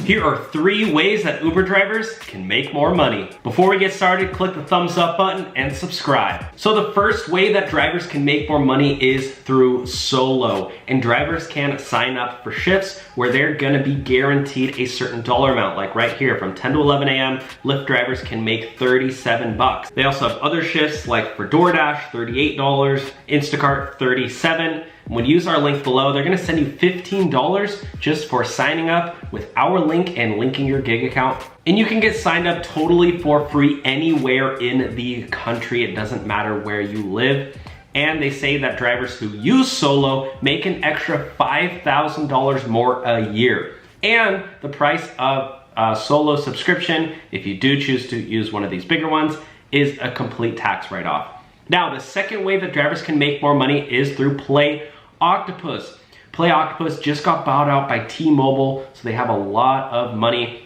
Here are 3 ways that Uber drivers can make more money. Before we get started, click the thumbs up button and subscribe. So the first way that drivers can make more money is through Solo. And drivers can sign up for shifts where they're gonna be guaranteed a certain dollar amount. Like right here, from 10 to 11 a.m., Lyft drivers can make 37 bucks. They also have other shifts like for DoorDash, $38, Instacart, 37. When you use our link below, they're gonna send you $15 just for signing up with our link and linking your gig account. And you can get signed up totally for free anywhere in the country. It doesn't matter where you live. And they say that drivers who use Solo make an extra $5,000 more a year. And the price of a Solo subscription, if you do choose to use one of these bigger ones, is a complete tax write-off. Now, the second way that drivers can make more money is through Play Octopus. Play Octopus just got bought out by T-Mobile, so they have a lot of money.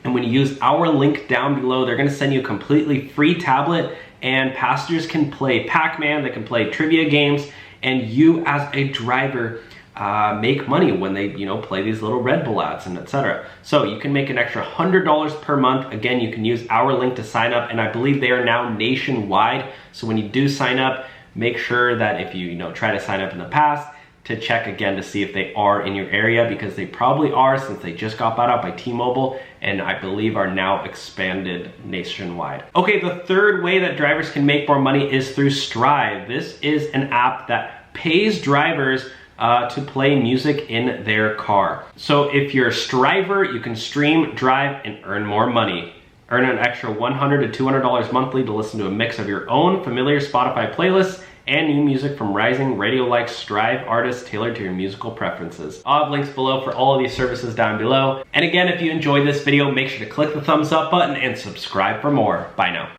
And when you use our link down below, they're gonna send you a completely free tablet, and passengers can play Pac-Man, they can play trivia games, and you as a driver make money when they play these little Red Bull ads and etc. So you can make an extra $100 per month. Again, you can use our link to sign up, and I believe they are now nationwide. So when you do sign up, make sure that if you try to sign up in the past, to check again to see if they are in your area, because they probably are, since they just got bought out by T-Mobile and I believe are now expanded nationwide. Okay, the third way that drivers can make more money is through Strive. This is an app that pays drivers to play music in their car. So if you're a Striver, you can stream, drive, and earn more money. Earn an extra $100 to $200 monthly to listen to a mix of your own familiar Spotify playlists and new music from rising radio-like Strive artists tailored to your musical preferences. I'll have links below for all of these services down below. And again, if you enjoyed this video, make sure to click the thumbs up button and subscribe for more. Bye now.